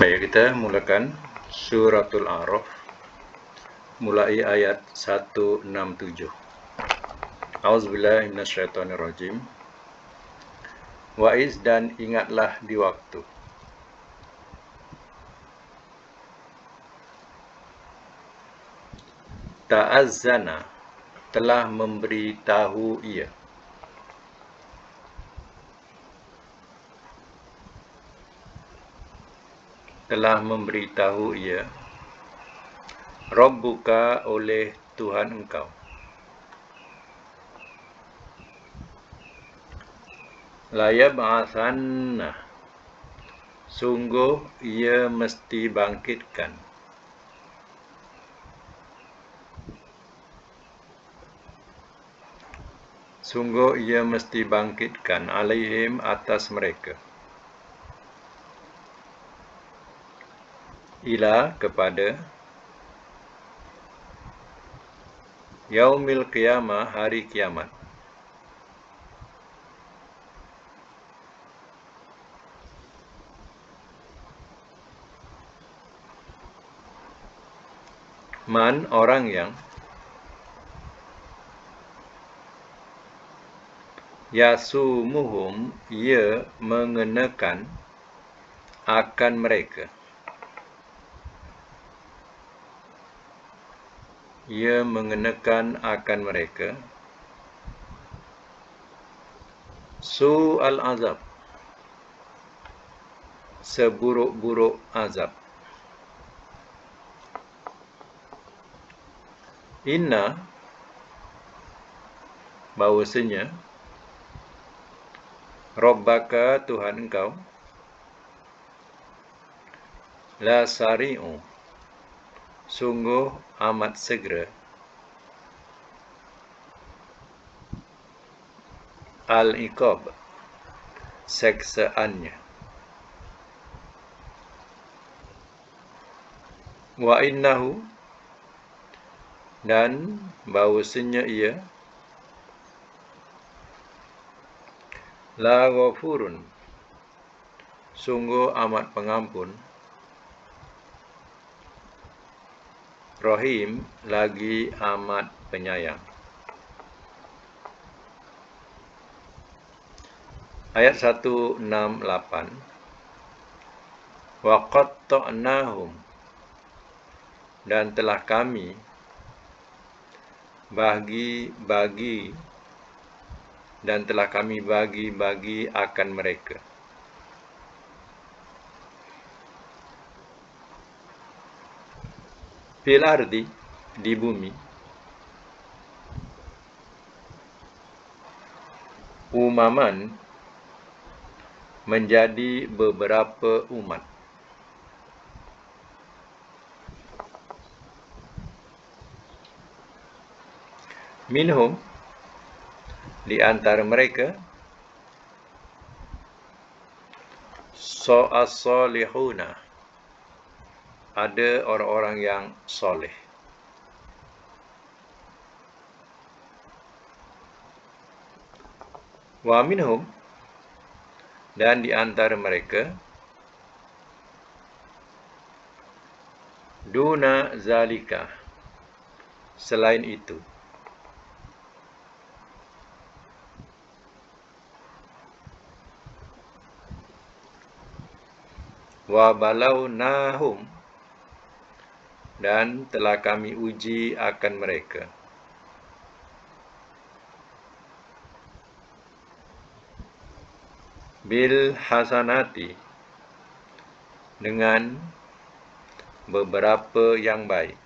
Baik, kita mulakan suratul A'raf mulai ayat 167. Auzubillahi minasyaitonirrajim. Wa'iz, dan ingatlah di waktu. Ta'azzana, telah memberitahu ia. Telah memberitahu ia, Rabbuka, oleh Tuhan engkau. La yab'atsanna, sungguh ia mesti bangkitkan. Sungguh ia mesti bangkitkan alaihim, atas mereka. Ila, kepada yaumil qiyamah, hari kiamat. Man, orang yang yasumuhum, ia mengenakan akan mereka. Ia mengenakan akan mereka su'al azab, seburuk-buruk azab. Inna, bahwasanya Rabbaka, Tuhan engkau, la sari'u, sungguh amat segera, al-iqab, seksaannya. Wa innahu, dan bahwasanya ia, la ghafurun, sungguh amat pengampun, rahim, lagi amat penyayang. Ayat 168. Wa qatta'nahum, dan telah kami bagi-bagi, dan telah kami bagi-bagi akan mereka. Fil ardi, di bumi, umaman, menjadi beberapa umat. Minhum, di antara mereka, as-solihuna, ada orang-orang yang soleh. Wa minhum, dan di antara mereka, duna zalika, selain itu. Wa balawnahum, dan telah kami uji akan mereka. Bil hasanati, dengan beberapa yang baik.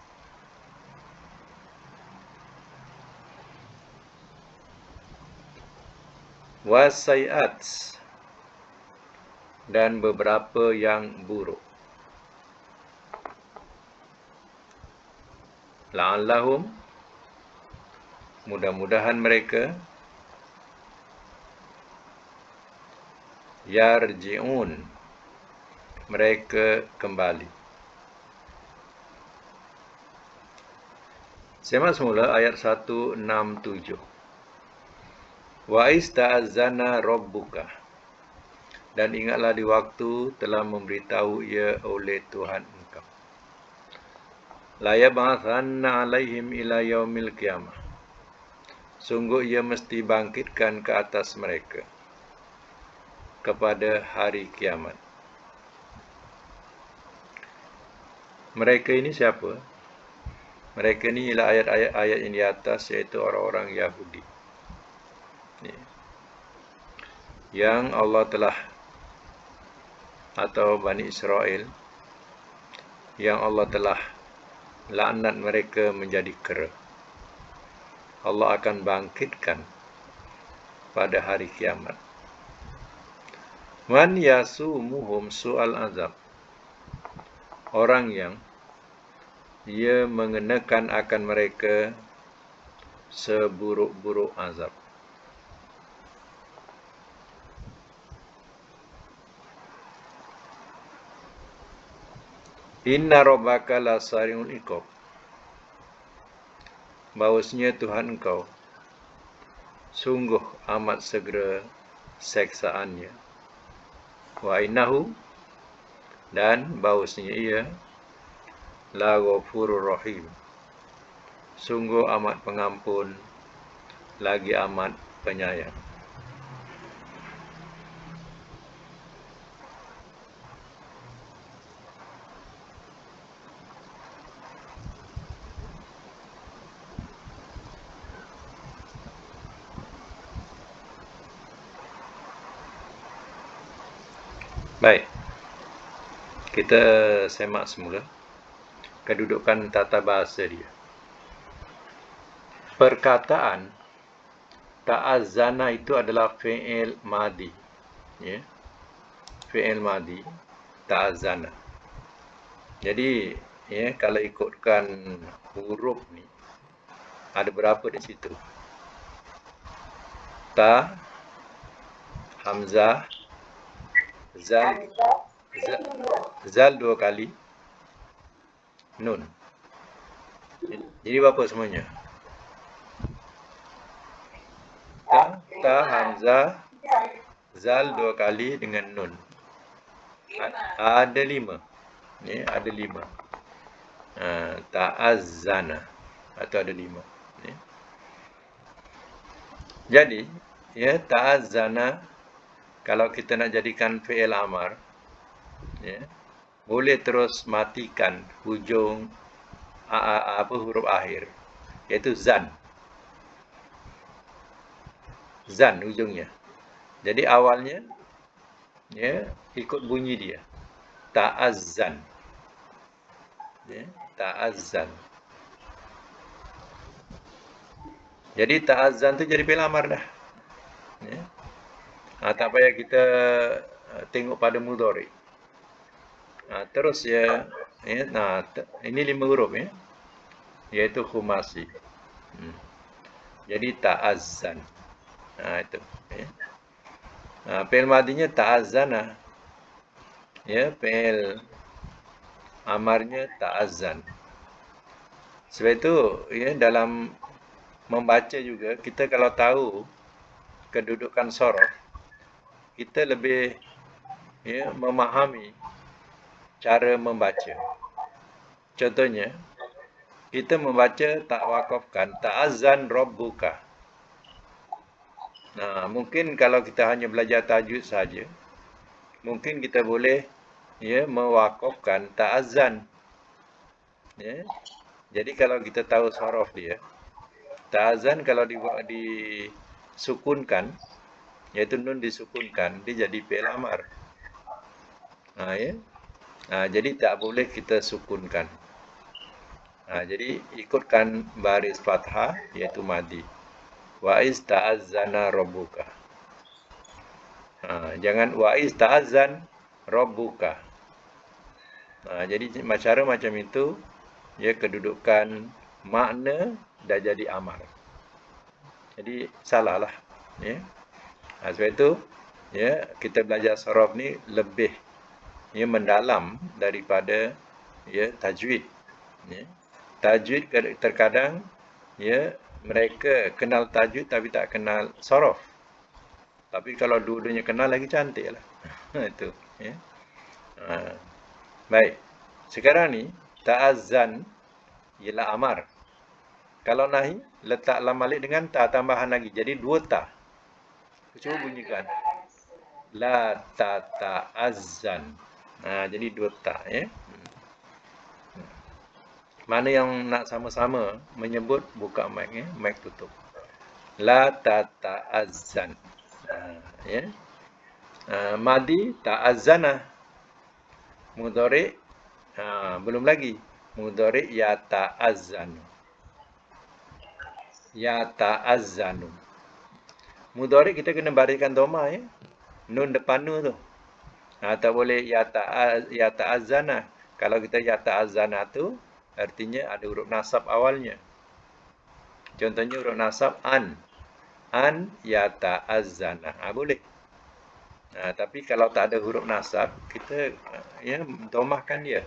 Wasai'at, dan beberapa yang buruk. La'allahum, mudah-mudahan mereka, yarji'un, mereka kembali. Simak semula ayat 167. Wa ista'azana rabbuka, dan ingatlah di waktu telah memberitahu ia oleh Tuhan engkau. La yab'atsanna 'alaihim ila yaumil qiyamah. Sungguh ia mesti bangkitkan ke atas mereka kepada hari kiamat. Mereka ini siapa? Mereka ini ialah ayat-ayat yang di atas, iaitu orang-orang Yahudi. Yang Allah telah, atau Bani Israel, yang Allah telah laknat mereka menjadi kera. Allah akan bangkitkan pada hari kiamat. Man yasumuhum su'al azab. Orang yang ia mengenakan akan mereka seburuk-buruk azab. Inna rabbaka lasari'ul iqab. Bahawasanya Tuhan engkau sungguh amat segera seksaannya. Wa innahu, dan bahawasanya ia la ghafurur rahim, sungguh amat pengampun lagi amat penyayang. Baik, kita semak semula kedudukan tata bahasa dia. Perkataan ta'azzana itu adalah fi'il madi, ya. Fi'il madi ta'azzana. Jadi, ya, kalau ikutkan huruf ni ada berapa di situ? Ta, hamzah, zal 2 kali, nun. Jadi berapa semuanya? Ta, hamzah, zal 2 kali dengan nun. Ada 5. Ni ada 5. Ta'azzana atau ada 5. Jadi, ya, ta'azzana kalau kita nak jadikan fi'il amar, ya, boleh terus matikan hujung huruf akhir, iaitu zan. Zan hujungnya. Jadi awalnya, ya, ikut bunyi dia. Ta'azzan. Ya, ta'azzan. Jadi ta'azzan tu jadi fi'il amar dah. Ya. Tak payah kita tengok pada mudhari. Terus ya, ini 5 huruf, ya, iaitu khumasi. Jadi ta'azzan. Itu, ya. Fi'il madinya ta'azzana. Ya, fi'il amarnya ta'azzan. Sebab itu, ya, dalam membaca juga, kita kalau tahu kedudukan sorof, kita lebih, ya, memahami cara membaca. Contohnya, kita membaca tak wakafkan, ta'azzan rabbuka. Mungkin kalau kita hanya belajar tajwid saja, mungkin kita boleh, ya, mewakafkan ta'azzan. Ya. Jadi kalau kita tahu sorof dia, ta'azzan kalau disukunkan, iaitu nun disukunkan, dia jadi fi'il amar. Ya. Jadi tak boleh kita sukunkan. Jadi ikutkan baris fathah, iaitu madi. Wa iz ta'azzana rabbuka. Jangan wa iz ta'azzan rabbuka. Jadi cara macam itu, ya, kedudukan makna dah jadi amar. Jadi salahlah, ya. Sebab itu, ya, kita belajar sorof ni lebih, ya, mendalam daripada, ya, tajwid. Ya. Tajwid terkadang, ya, mereka kenal tajwid tapi tak kenal sorof. Tapi kalau dua-duanya kenal lagi cantik lah. Itu, ya. Ha. Baik. Sekarang ni ta'azzan ialah amar. Kalau nahi letak lam alif dengan ta tambahan lagi. Jadi dua ta. Cuba bunyikan. La ta'azzan. Jadi dua ta, ya. Mana yang nak sama-sama menyebut buka mic, ya. Mic tutup. La ta'azzan. Ya. Madi ta'azzana. Mudhari belum lagi. Mudhari ya ta'azzanu. Ya ta'azzanu. Mudhari kita kena bariskan dhamma, ya. Nun depan nu tu. Tak boleh ya ta'azzana. Kalau kita ya ta'azzana tu artinya ada huruf nasab awalnya. Contohnya huruf nasab an. An ya ta'azzana. Boleh. Tapi kalau tak ada huruf nasab, kita ya dhammahkan dia.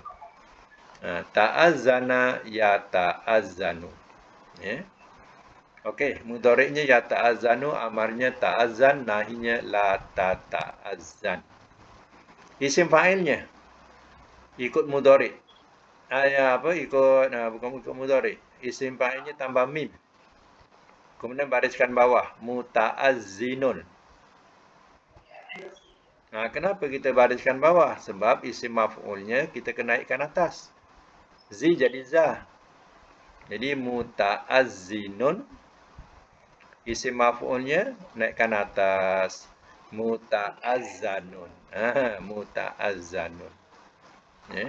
Ta'azzana ya ta'azzanu. Ya. Okey, mudhari'nya ya ta'azzanu, amarnya ta'azzan, nahinya la ta'azzan. Isim fa'ilnya ikut mudhari'. Bukan ikut mudhari'. Isim fa'ilnya tambah mim. Kemudian bariskan bawah, muta'azzinun. Kenapa kita bariskan bawah? Sebab isim maf'ulnya kita kena naikkan atas. Zi jadi za. Jadi muta'azzinun, isim maf'ulnya naikkan atas. Muta'azzanun. Muta'azzanun. Ya.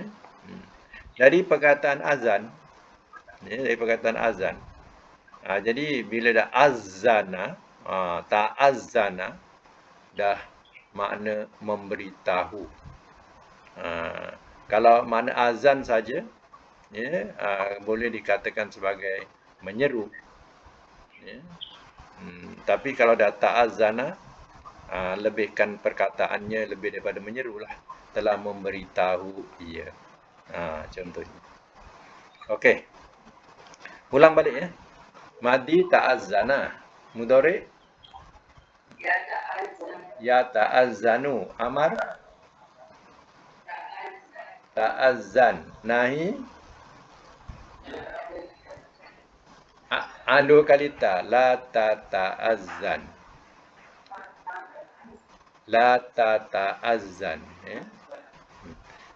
Dari perkataan azan. Ya, dari perkataan azan. Jadi bila dah azzana, ta'azzana, dah makna memberitahu. Kalau makna azan saja, ya, boleh dikatakan sebagai menyeru. Ya. Tapi kalau dah ta'azzana, lebihkan perkataannya lebih daripada menyerulah. Telah memberitahu ia. Contohnya. Okey. Ulang balik, ya. Madi ta'azzana. Mudhari' ya ta'azzanu. Amar ta'azzan. Nahi dua kali ta. La ta'azzan. La ta'azzan. Ya.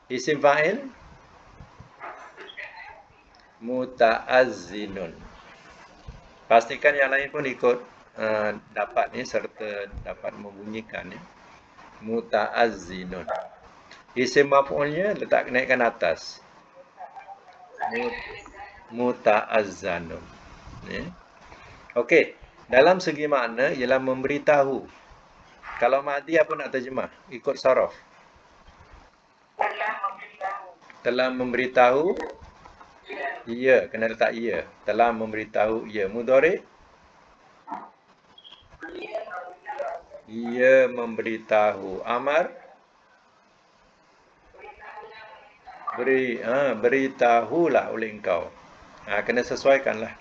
Isim fa'il muta'azzinun. Pastikan yang lain pun ikut dapat ni, serta dapat membunyikan, ya. Muta'azzinun. Isim maf'ulnya letak naikkan atas. Muta'azzanun. Ya. Okey, dalam segi makna ialah memberitahu. Kalau madi apa nak terjemah? Ikut saraf. Telah memberitahu. Ya, kena letak ya. Telah memberitahu ya. Mudhari' ia memberitahu. Amar beritahulah oleh engkau. Kena sesuaikanlah.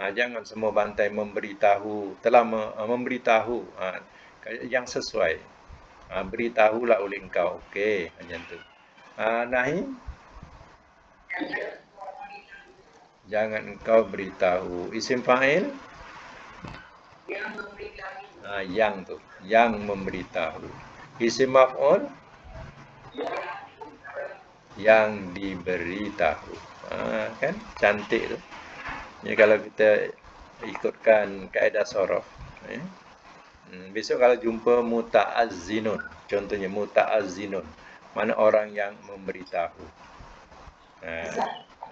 Jangan semua bantai memberitahu. Telah memberitahu. Yang sesuai. Beritahulah oleh engkau. Okey, macam tu. Nahi jangan engkau beritahu. Isim fa'il yang tu, yang memberitahu. Isim maf'ul yang diberitahu. Kan cantik tu. Ni kalau kita ikutkan kaedah sorof. Besok kalau jumpa muta'azzinun, contohnya muta'azzinun, mana orang yang memberitahu.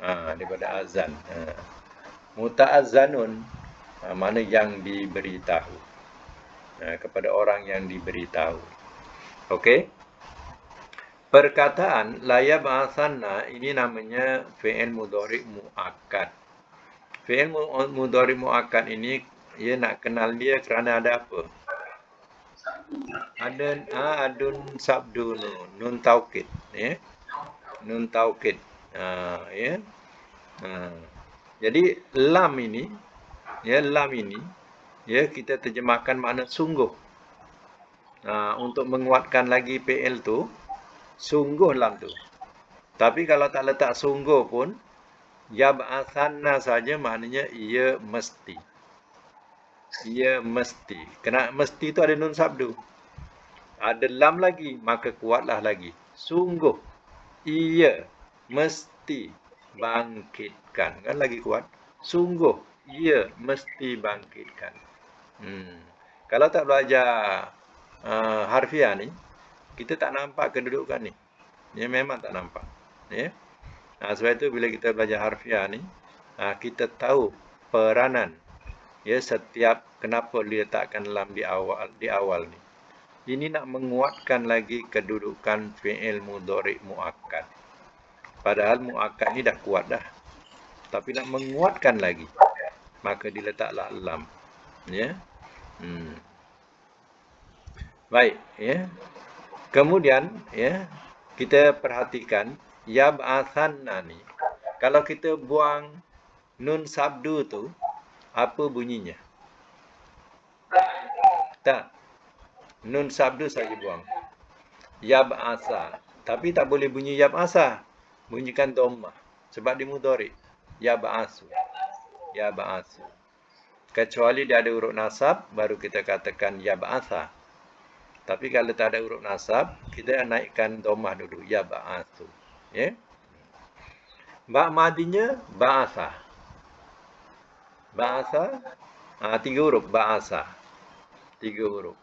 Daripada azan. Muta'azzanun, mana yang diberitahu. Kepada orang yang diberitahu. Okey. Perkataan la yab'atsanna ini namanya fi'il mudhari' muakkad. Fi'il mudhari' muakkad ini ia nak kenal dia kerana ada apa? Ada adun sabdu nun taukid, ya. Nun taukid. Ya. Jadi lam ini, ya, lam ini, ya, kita terjemahkan makna sungguh. Untuk menguatkan lagi PL tu, sungguh lam tu. Tapi kalau tak letak sungguh pun, yab'atsanna saja maknanya ia mesti. Ia mesti. Kena mesti tu ada nun sabdu. Ada lam lagi, maka kuatlah lagi. Sungguh, ia mesti bangkitkan. Kan lagi kuat. Sungguh, ia mesti bangkitkan. Kalau tak belajar harfiah ni, kita tak nampak kedudukan ni. Dia memang tak nampak. Ya. Sebab itu bila kita belajar harfiah ni, kita tahu peranan ya setiap kenapa diletakkan lam di awal ni. Ini nak menguatkan lagi kedudukan fi'il mudhari' muakkad. Padahal muakkad ni dah kuat dah. Tapi nak menguatkan lagi, maka diletaklah lam. Ya. Baik, ya. Kemudian, ya, kita perhatikan yab'atsanna ni. Kalau kita buang nun sabdu tu, apa bunyinya? Tak. Nun sabdu saja buang. Yab'asa. Tapi tak boleh bunyi yab'asa. Bunyikan dhammah. Sebab dia mudhari'. Yab'asu. Yab'asu. Kecuali dia ada huruf nasab, baru kita katakan yab'asa. Tapi kalau tak ada huruf nasab, kita naikkan dhammah dulu. Yab'asu. Ya. Ba' madinya ba'asa. Ba'asa. 3 huruf. Ba'asa. 3 huruf.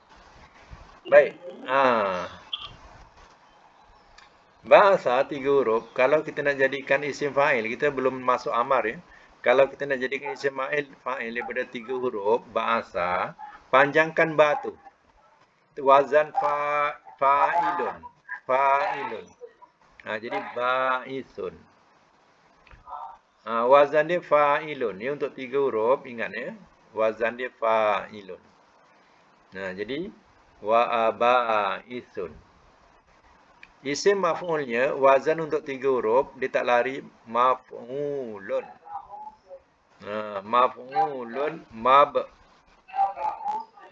Baik. Ba'asa 3 huruf. Kalau kita nak jadikan isim fa'il, kita belum masuk amar ya. Kalau kita nak jadikan isim fa'il daripada 3 huruf, ba'asa, panjangkan ba tu. Wazan fa'ilun. Fa'ilun. Jadi ba'isun. Wazan dia fa'ilun. Ni untuk 3 huruf, ingat ya. Wazan dia fa'ilun. Jadi ba'isun. Isim maf'ulnya, wazan untuk 3 huruf, dia tak lari maf'ulun. Maf'ulun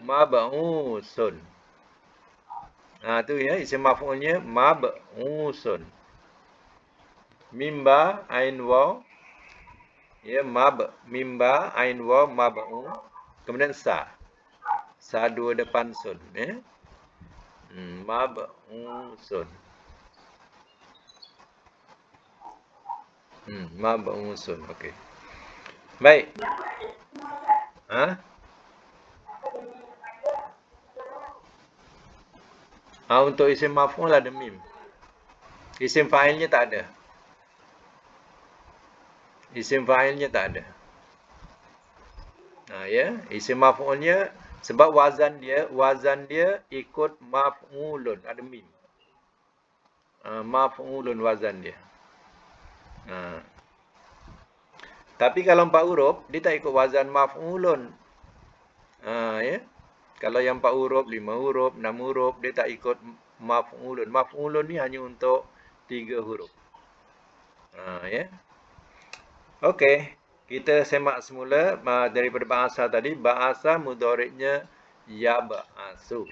mab'usun. Tu ya, isim maf'ulnya mab'usun. Mimba ain waw. Ya, mimba ain waw mab'u. Kemudian sa. Sa dua depan sun, ya. Mab'usun. Mab'usun. Okey. Baik. Untuk isim maf'ul ada mim. Isim fa'ilnya tak ada. Isim fa'ilnya tak ada. Ya, isim maf'ulnya sebab wazan dia ikut maf'ulun, ada mim. Maf'ulun wazan dia. Tapi kalau 4 huruf, dia tak ikut wazan maf'ulun. Ya. Kalau yang 4 huruf, 5 huruf, 6 huruf, dia tak ikut maf'ulun. Maf'ulun ni hanya untuk 3 huruf. Ya. Okey, kita semak semula daripada bahasa tadi. Bahasa mudhari'nya yab'asu.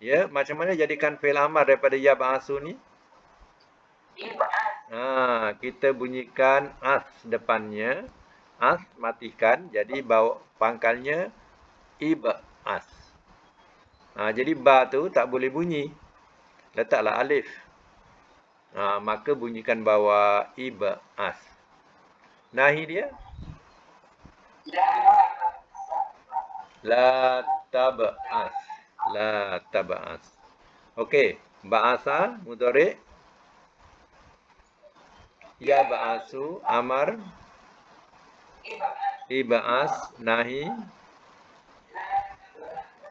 Ya, macam mana jadikan fi'il amar daripada yab'asu ni? Kita bunyikan as depannya. As matikan, jadi bawa pangkalnya ib'as. Jadi ba tu tak boleh bunyi. Letaklah alif. Maka bunyikan bawah ib'as. Nahi dia? La tab'as. La tab'as. Okey, ba'asa mudhari'. Ya ba'asu amar. Ib'as nahi.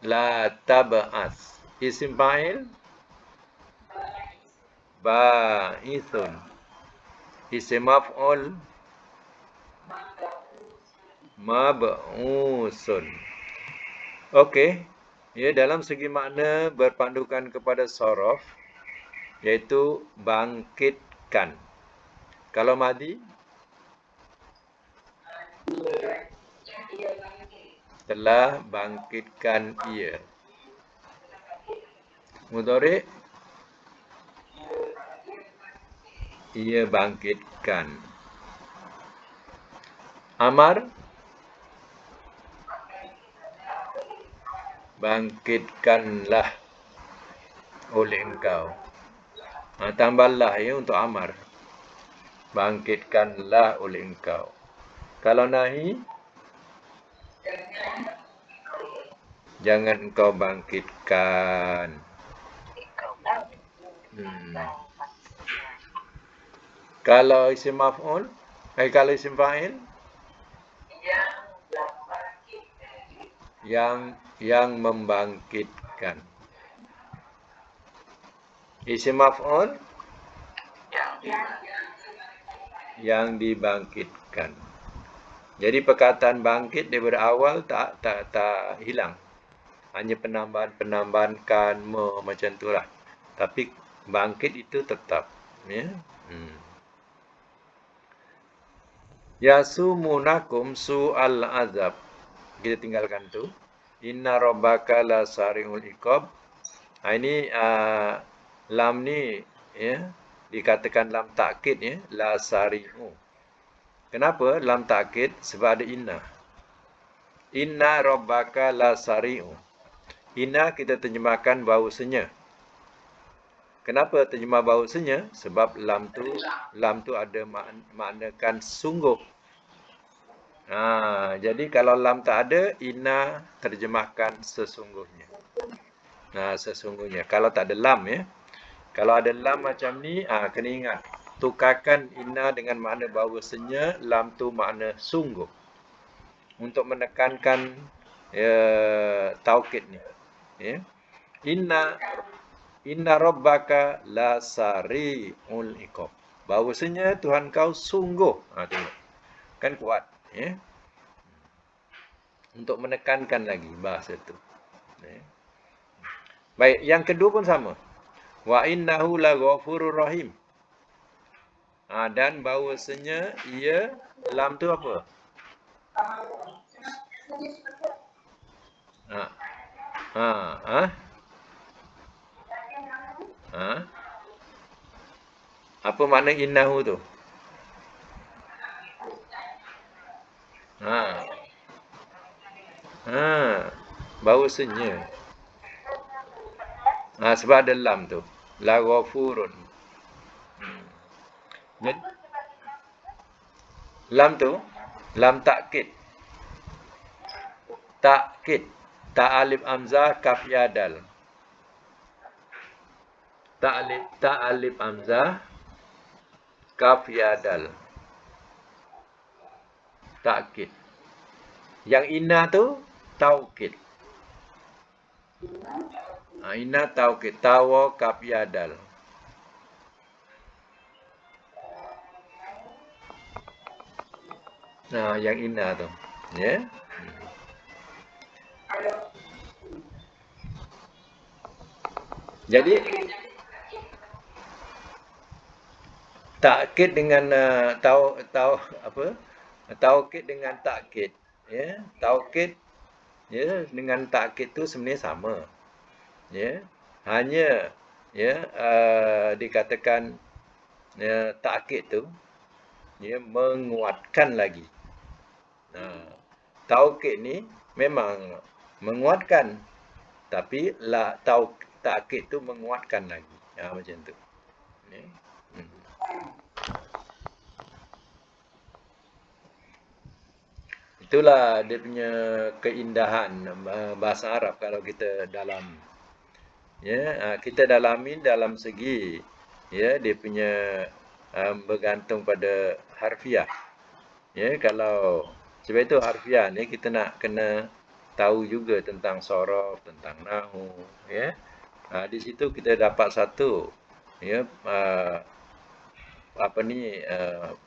La tab'as. Isim fa'il ba'ithun. Isim maf'ul mab'usun. Okey. Ya, dalam segi makna berpandukan kepada sorof, iaitu bangkitkan. Kalau madi, telah bangkitkan ia. Mudhari ia bangkitkan. Amar bangkitkanlah oleh engkau. Tambahlah ya untuk amar. Bangkitkanlah oleh engkau. Kalau nahi, jangan engkau bangkitkan. Kalau isim maf'ul, kalau isim fa'il, yang membangkitkan. Isim maf'ul yang dibangkitkan. Jadi perkataan bangkit daripada awal tak hilang. Hanya penambahan kan macam itulah. Tapi bangkit itu tetap, ya. Yasumunakum su'al azab. Kita tinggalkan tu. Inna rabbaka la sari'ul iqab. Ini lam ni ya dikatakan lam takkid ya, la sari'u. Kenapa lam takkid? Sebab ada inna. Inna rabbaka la sari'u. Inna kita terjemahkan bahawasanya. Kenapa terjemah bahawasanya? Sebab lam tu ada maknakan sungguh. Jadi kalau lam tak ada, inna terjemahkan sesungguhnya. Sesungguhnya. Kalau tak ada lam ya. Kalau ada lam macam ni, kena ingat. Tukarkan inna dengan makna bahawasanya, lam tu makna sungguh. Untuk menekankan taukid ni. Ya. Inna rabbaka la sari'ul iqab. Bahawasanya Tuhan kau sungguh. Tengok. Kan kuat. Ya. Untuk menekankan lagi bahasa tu. Ya. Baik, yang kedua pun sama. Wa innahu la ghafurur rahim. Dan bahawasanya ia lam tu apa? Apa makna innahu tu? Bahawasanya. Sebab ada lam tu. La ghafurun. Jadi, lam tu, lam takkid. Takkid. Ta alif hamzah kaf ya dal. Ta alif hamzah kaf ya dal. Takkid. Yang inna tu taukid. Inna taukid. Tawa kaf ya dal. Yang inna tu. Ya. Jadi takkid dengan taukid dengan takkid, ya. Taukid ya dengan takkid tu sebenarnya sama. Ya. Hanya ya dikatakan takkid tu ya menguatkan lagi. Taukid ni memang menguatkan, tapi takkid tu menguatkan lagi. Macam tu. Ya. Itulah dia punya keindahan bahasa Arab kalau kita dalam. Ya, kita dalami dalam segi ya dia punya bergantung pada harfiah. Ya, kalau sebab itu harfiah ni kita nak kena tahu juga tentang sorof, tentang nahu, ya. Di situ kita dapat satu ya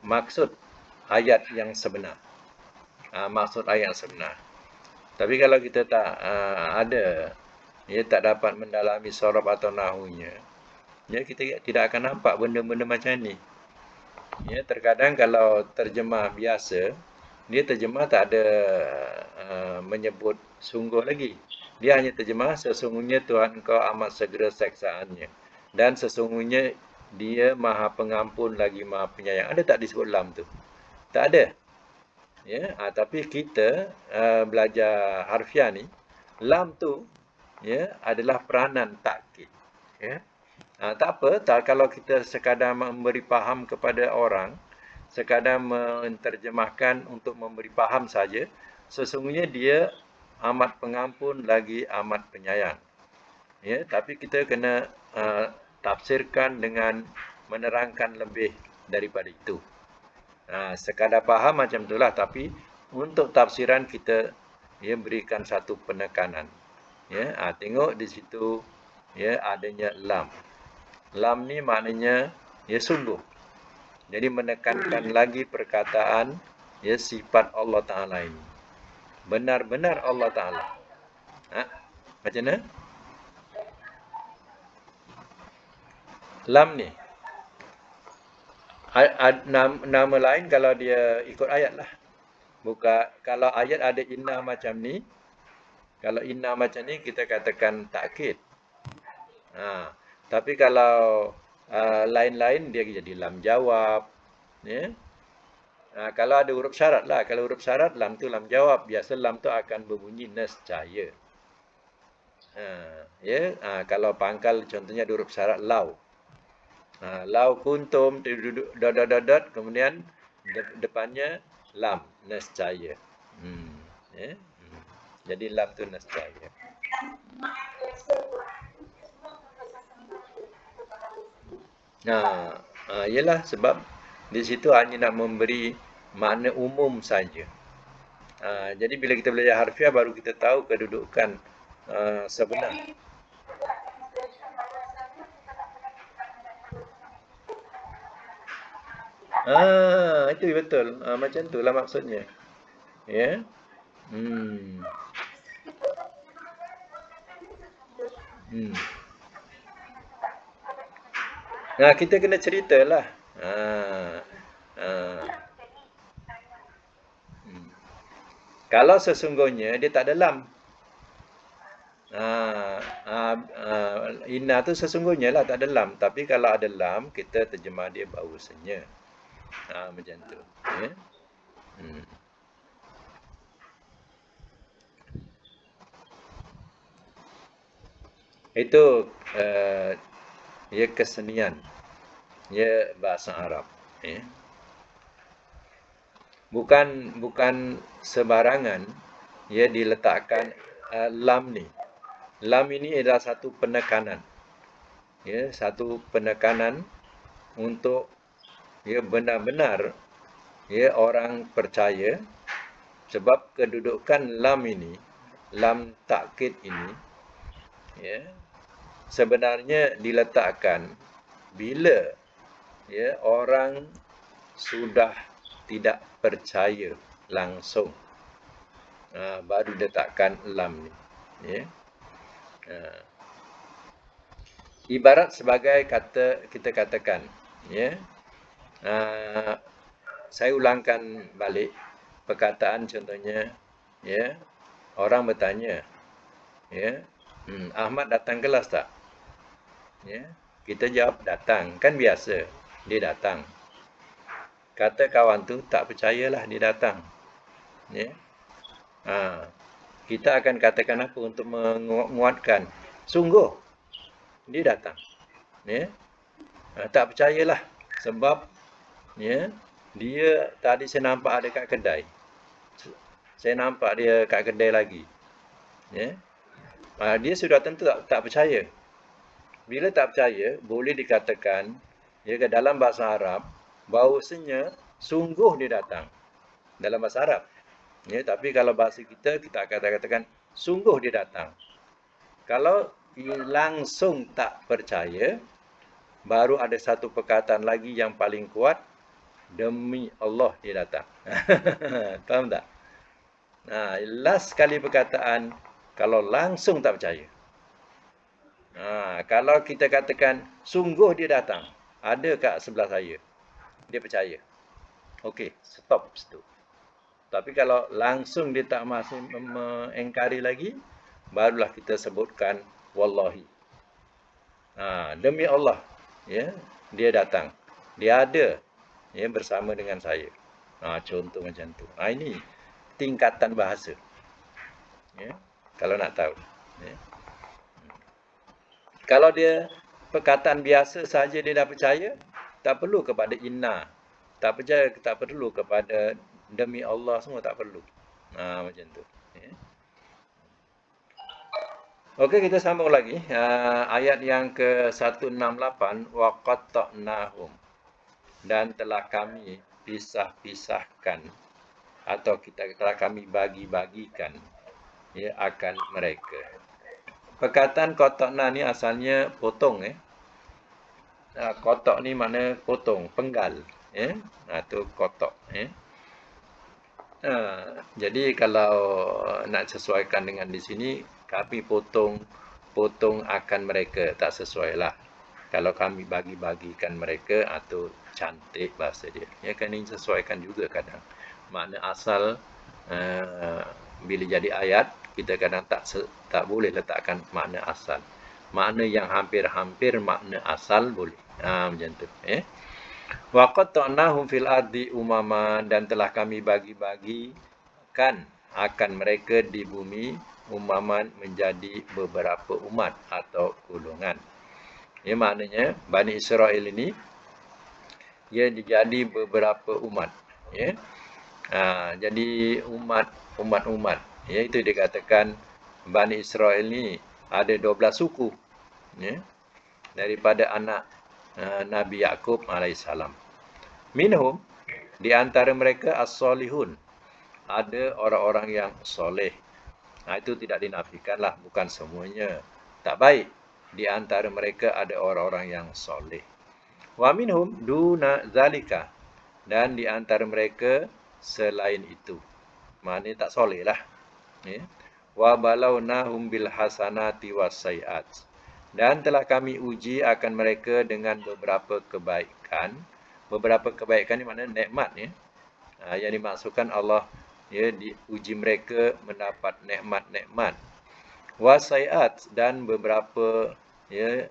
maksud ayat yang sebenar. Maksud ayat sebenar. Tapi kalau kita tak ada, ya tak dapat mendalami sorof atau nahunya, ya kita tidak akan nampak benda-benda macam ni. Ya, terkadang kalau terjemah biasa, dia terjemah tak ada menyebut sungguh lagi. Dia hanya terjemah sesungguhnya Tuhan engkau amat segera seksaannya. Dan sesungguhnya dia maha pengampun lagi maha penyayang. Ada tak disebut lam tu? Tak ada. Ya, tapi kita belajar harfiah ni, lam tu ya adalah peranan takkid. Ya. Tak apa, kalau kita sekadar memberi faham kepada orang, sekadar menterjemahkan untuk memberi faham saja, sesungguhnya dia amat pengampun lagi amat penyayang. Ya, tapi kita kena tafsirkan dengan menerangkan lebih daripada itu. Sekadar faham macam itulah, tapi untuk tafsiran kita ya berikan satu penekanan. Ya, tengok di situ ya adanya lam. Lam ni maknanya ya sungguh. Jadi menekankan lagi perkataan ya sifat Allah Taala ini. Benar-benar Allah Taala. Macam mana? Lam ni. Nama lain kalau dia ikut ayat lah. Bukan kalau ayat ada inna macam ni. Kalau inna macam ni kita katakan takkid. Tapi kalau lain-lain dia jadi lam jawab. Ya. Kalau ada huruf syarat lah. Kalau huruf syarat lam tu lam jawab. Biasa lam tu akan berbunyi nescaya. Ya. Kalau pangkal contohnya ada huruf syarat lau. Lau kuntum dot kemudian depannya lam nescaya. Ya. Jadi lam tu nescaya. Ialah sebab di situ hanya nak memberi makna umum saja. Jadi bila kita belajar harfiah baru kita tahu kedudukan sebenar. Itu betul. Macam itulah maksudnya. Ya. Kita kena ceritalah. Kalau sesungguhnya dia tak ada lam. Inna tu sesungguhnya lah tak ada lam. Tapi kalau ada lam, kita terjemah dia bahawasanya. Macam tu. Ya. Itu ya kesenian. Ya bahasa Arab. Ya. Bukan sembarangan ya diletakkan lam ni. Lam ini adalah satu penekanan. Ya, satu penekanan untuk ya benar-benar ya orang percaya sebab kedudukan lam ini, lam takkid ini ya sebenarnya diletakkan bila ya orang sudah tidak percaya langsung baru letakkan lam ni ya. Ibarat sebagai kita katakan ya. Saya ulangkan balik perkataan contohnya ya. Orang bertanya ya, Ahmad datang kelas tak? Ya. Kita jawab datang, kan biasa. Dia datang. Kata kawan tu tak percayalah dia datang. Ya. Kita akan katakan apa untuk menguatkan? Sungguh dia datang. Ya. Tak percayalah sebab ya dia tadi saya nampak ada kat kedai. Saya nampak dia kat kedai lagi. Ya. Dia sudah tentu tak percaya. Bila tak percaya, boleh dikatakan ya ke dalam bahasa Arab bahawasanya sungguh dia datang. Dalam bahasa Arab. Ya, tapi kalau bahasa kita akan katakan sungguh dia datang. Kalau langsung tak percaya, baru ada satu perkataan lagi yang paling kuat, demi Allah dia datang. Faham tak? Last sekali perkataan kalau langsung tak percaya. Kalau kita katakan sungguh dia datang, ada kat sebelah saya, dia percaya. Okey, stop situ. Tapi kalau langsung dia tak masih mengingkari lagi, barulah kita sebutkan wallahi. Demi Allah, ya, dia datang. Dia ada, ya, bersama dengan saya. Contoh macam tu. Ini tingkatan bahasa. Ya, kalau nak tahu. Ya. Kalau dia perkataan biasa saja dia dah percaya, tak perlu kepada inna. Tak perlu kepada demi Allah, semua tak perlu. Macam tu. Ya. Okey, kita sambung lagi. Ayat yang ke-168, wa qatta'nahum, dan telah kami pisah-pisahkan atau telah kami bagi-bagikan, ya, akan mereka. Perkataan qatta'na ni asalnya potong, kotak ni makna potong, penggal, ya. Tu kotak, ya. Jadi kalau nak sesuaikan dengan di sini, kami potong akan mereka, tak sesuai lah. Kalau kami bagi-bagikan mereka, atau cantik bahasa dia. Ya, kan ini sesuaikan juga kadang. Makna asal bila jadi ayat, kita kadang tak boleh letakkan makna asal. Makna yang hampir-hampir makna asal boleh. Macam tu. Wa qatta'nahum fil ardi umama, dan telah kami bagi-bagikan akan mereka di bumi umaman, menjadi beberapa umat atau golongan. Ya, maknanya Bani Israel ini ia jadi beberapa umat. Ya. Jadi umat-umat. Ya, itu dikatakan Bani Israel ini ada 12 suku. Ya. Daripada anak Nabi Yaqub alaihissalam. Minhum, di antara mereka as-solihun, ada orang-orang yang soleh. Itu tidak dinafikanlah, bukan semuanya tak baik. Di antara mereka ada orang-orang yang soleh. Wa minhum duna zalika, dan di antara mereka selain itu. Maknanya tak soleh lah. Ya. Wa balawnahum bil hasanati was sayiat, dan telah kami uji akan mereka dengan beberapa kebaikan. Beberapa kebaikan ni maknanya nikmat, ya. Yang dimaksudkan Allah, ya, diuji mereka mendapat nikmat-nikmat. Wasaiat, dan beberapa, ya,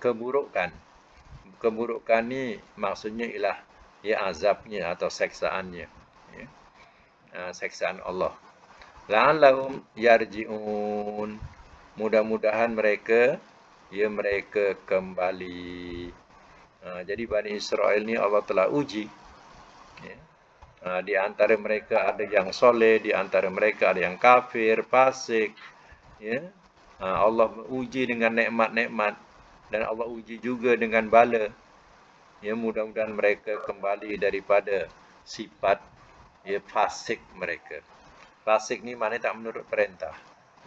keburukan. Keburukan ni maksudnya ialah, ya, azabnya atau seksaannya, ya. Seksaan Allah. La'allahum yarji'un, mudah-mudahan mereka kembali. Jadi Bani Israel ni Allah telah uji. Ya. Di antara mereka ada yang soleh, di antara mereka ada yang kafir, fasik. Ya. Allah uji dengan nikmat-nikmat, dan Allah uji juga dengan bala. Ya, mudah-mudahan mereka kembali daripada sifat, ya, fasik mereka. Fasik ni maknanya tak menurut perintah.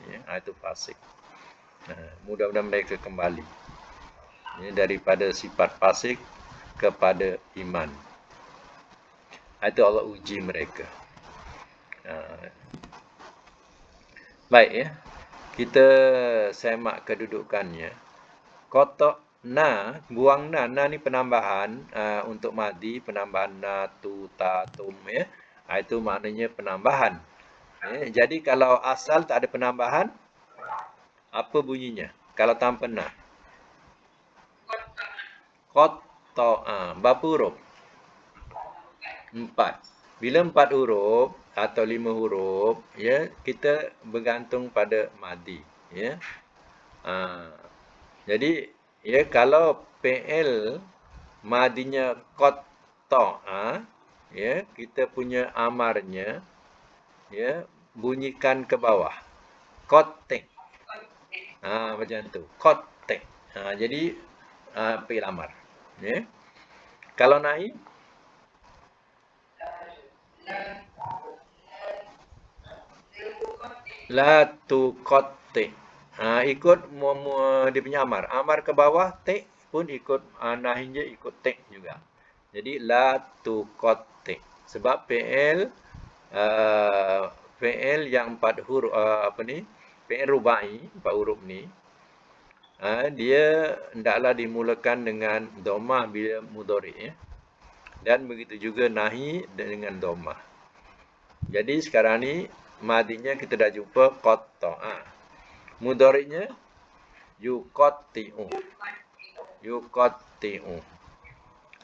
Ya, itu fasik. Mudah-mudahan mereka kembali, ya, daripada sifat fasik kepada iman. Itu Allah uji mereka. Baik, ya. Kita semak kedudukannya. Kotak na, buang na ni penambahan untuk madi, penambahan na, tu, ta, tum, ya. Itu maknanya penambahan. Ya. Jadi kalau asal tak ada penambahan, apa bunyinya? Kalau tanpa na. Kotak. Berapa huruf? 4. Bila 4 huruf atau 5 huruf, ya, kita bergantung pada madi, ya. Jadi, ya, kalau PL madinya kotak, ya, kita punya amarnya, ya, bunyikan ke bawah. Kotek. Macam tu. Kotek. Jadi PL amar, ya. Kalau nahi, la tuqatti. Ikut dia punya amar. Amar ke bawah, tik pun ikut, nahinya ikut tik juga. Jadi la tuqatti. Sebab PL yang 4 huruf, PL rubai, 4 huruf ni, dia hendaklah dimulakan dengan dhammah bila mudhari', ya. Dan begitu juga nahi dengan dhammah. Jadi sekarang ni madinya kita dah jumpa qatta'a. Mudhari'nya yuqatti'u. Yuqatti'u.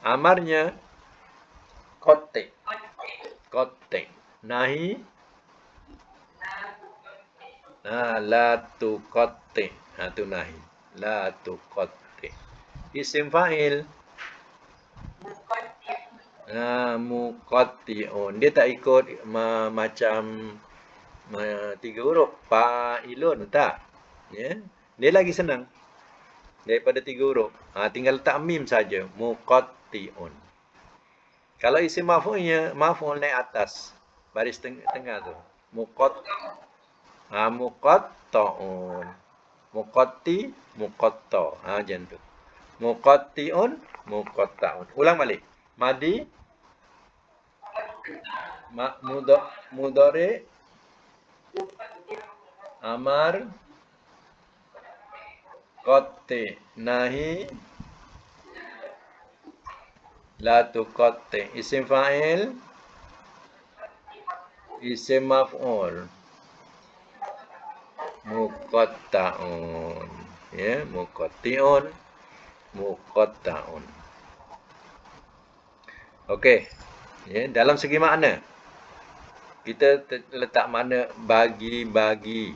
Amarnya qatti. Qatti. Nahi la tuqatti. Tu nahi. La tuqatti. Isim fa'il muqatti'un. Dia tak ikut macam tiga huruf. Fa'ilun tak. Ya. Dia lagi senang daripada tiga huruf. Tinggal letak mim saja. Muqatti'un. Kalau isim maf'ulnya, maf'ul naik atas. Baris tengah tu. Muqatta'un. Muqatti, muqatta. Macam tu. Muqatti'un, muqatta'un. Ulang balik. Madi, mudhari, amar, qatti, nahi, la tuqatti. Isim fa'il, isim maf'ul. Muqatta'un. Ya, muqatti'un, muqatta'un. Okey. Ya, dalam segi makna kita letak makna bagi-bagi.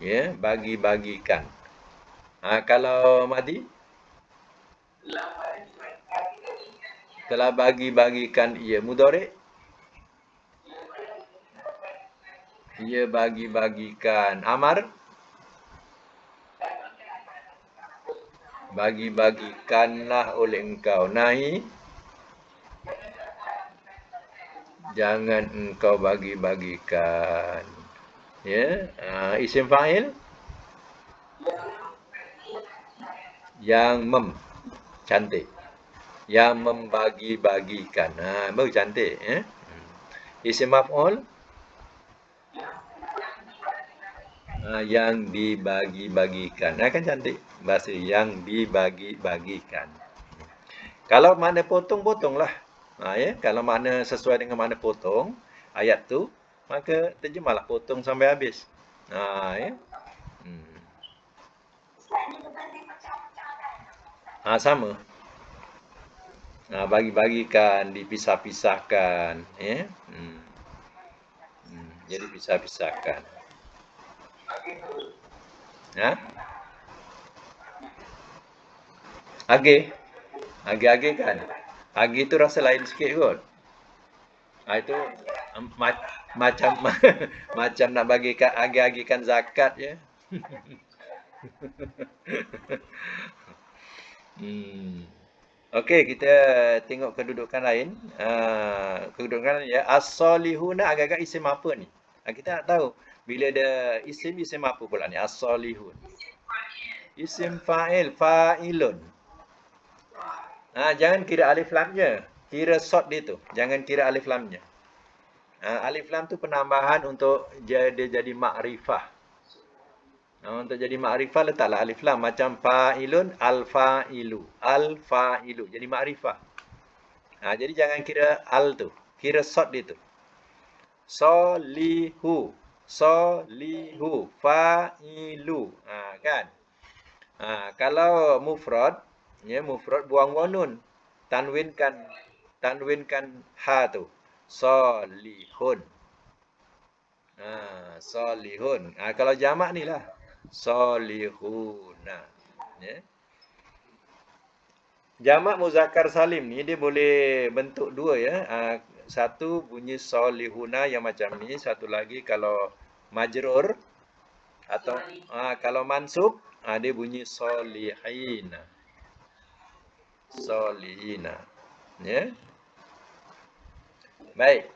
Ya, bagi-bagikan. Kalau Madi telah bagi-bagikan ia. Mudhari ia bagi-bagikan. Amar bagi-bagikanlah oleh engkau. Nahi jangan engkau bagi-bagikan. Ya, isim fa'il yang cantik. Yang membagi-bagikan. Baru cantik, ya. Isim maf'ul yang dibagi-bagikan. Kan cantik bahasa yang dibagi-bagikan. Kalau makna potong, potonglah. Ya, kalau makna sesuai dengan makna potong ayat tu, maka terjemahlah potong sampai habis. Ya. Sama. Bagi-bagikan, dipisah-pisahkan, ya. Jadi pisah-pisahkan. Age kan. Age tu rasa lain sikit kot. Itu macam macam nak bagi age-agekan zakat je. Okey, kita tengok kedudukan lain. Kedudukan ya, as-solihuna agak-agak isim apa ni? Kita nak tahu bila ada isim apa pula ni? As-solihun. Isim fa'il, fa'ilun. Jangan kira alif lamnya. Kira sod dia tu. Jangan kira alif lamnya. Alif lam tu penambahan untuk dia jadi makrifah. Untuk jadi makrifah letaklah alif lam. Macam fa'ilun, al-fa'ilu. Al-fa'ilu. Jadi makrifah. Jadi jangan kira al tu. Kira sod dia tu. Solihu. Solihu. Fa'ilu. Kan? Kalau mufrad, ya mufrad buang wanun. Tanwinkan ha tu. Solihun. Solihun. Kalau jamak ni lah. Solihuna. Ya. Jamak muzakkar salim ni dia boleh bentuk dua ya. Satu bunyi solihuna yang macam ni, satu lagi kalau majrur atau kalau mansub dia bunyi solihina. Solihina. Ya. Baik.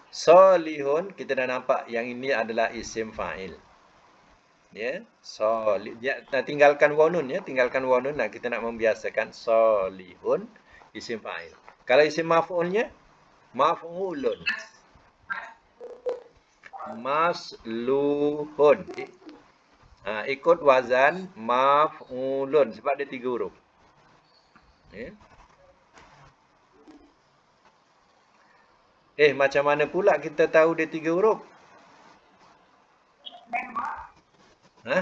Solihun kita dah nampak yang ini adalah isim fa'il. Ya, tinggalkan wanun ya, tinggalkan wanun. Kita nak membiasakan solihun isim fa'il. Kalau isim maf'ulnya maf'ulun. Masluhun. Ikut wazan maf'ulun sebab dia 3 huruf. Ya. Macam mana pula kita tahu dia 3 huruf? Ha?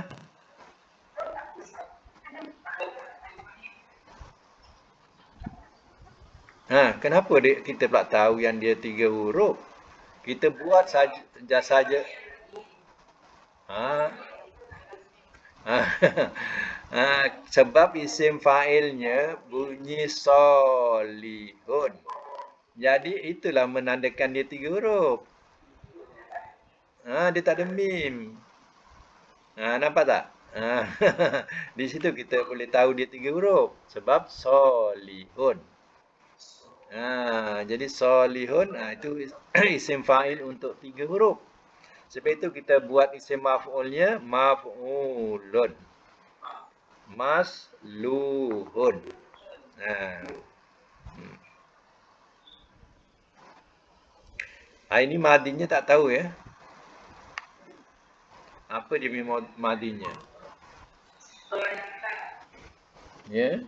Kenapa kita pula tahu yang dia 3 huruf? Kita buat saja. Ha? Ha. Sebab isim fa'ilnya bunyi solihun. Jadi itulah menandakan dia 3 huruf. Dia tak ada mim. Nampak tak? Di situ kita boleh tahu dia 3 huruf. Sebab solihun. Jadi solihun, itu isim fa'il untuk 3 huruf. Sebab itu kita buat isim maf'ulnya maf'ulun. Masluhun. Ini madinya tak tahu ya. Apa dia punya madinya? Ya.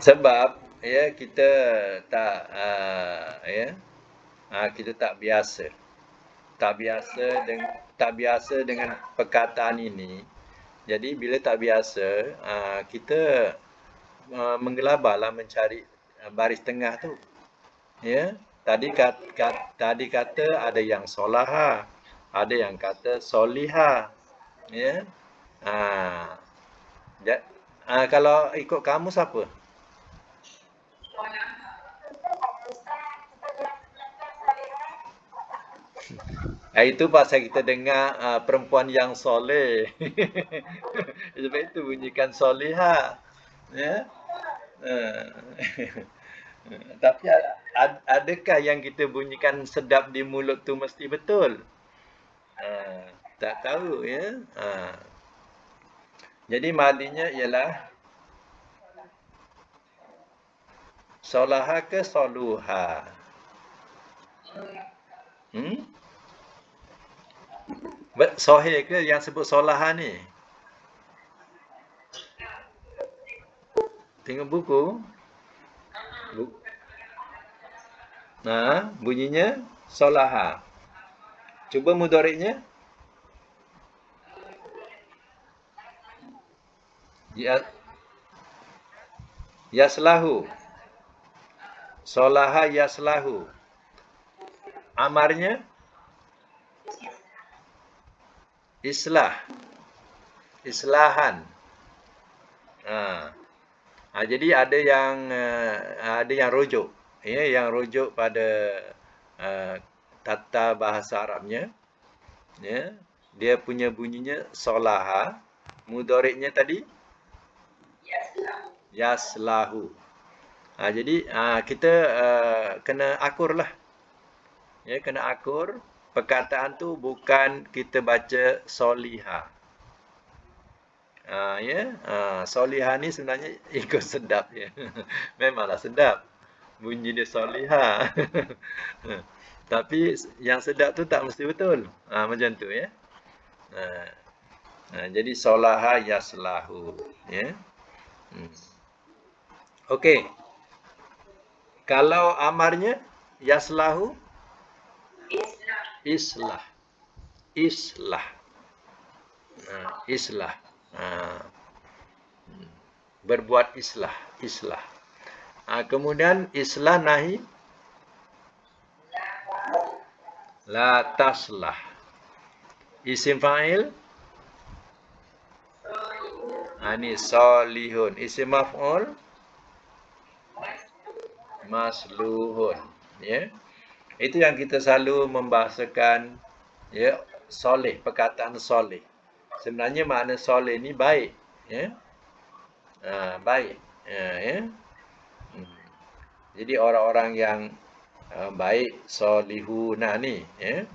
Sebab ya kita tak kita tak biasa. Tak biasa dengan perkataan ini. Jadi bila tak biasa, kita menggelabarlah mencari baris tengah tu. Ya. Tadi kata ada yang solaha, ada yang kata soliha. Ya. Kalau ikut kamu siapa? Itu pasal kita dengar perempuan yang soleh. Sebab itu bunyikan soliha. Ya. Ah. Tapi adakah yang kita bunyikan sedap di mulut tu mesti betul? Tak tahu ya. Jadi madinya ialah solaha ke soluha? Sohih ke yang sebut solaha ni? Tengok buku. Bunyinya solaha. Cuba mudhari'nya. Yaslahu. Solaha yaslahu. Amarnya islah. Islahan. Jadi ada yang rujuk. Ya, yang rujuk pada tata bahasa Arabnya. Ya, dia punya bunyinya solaha. Mudhari'nya tadi yaslahu. Jadi kita kena akur lah. Ya, kena akur. Perkataan tu bukan kita baca soliha. Soliha ni sebenarnya ikut sedap je. Memanglah sedap. Bunyi dia soliha. Tapi yang sedap tu tak mesti betul. Macam tu ya. Jadi solaha yaslahu. Ya. Okey. Kalau amarnya yaslahu islah. Islah. Islah. Berbuat islah. Kemudian islah nahi la taslah. Isim fa'il ini solihun. Isim maf'ul masluhun. Ya. Itu yang kita selalu membahasakan ya, soleh, perkataan soleh. Sebenarnya makna soleh ni baik, ya. Baik. Ya. Jadi orang-orang yang baik, solihuna ni, ya.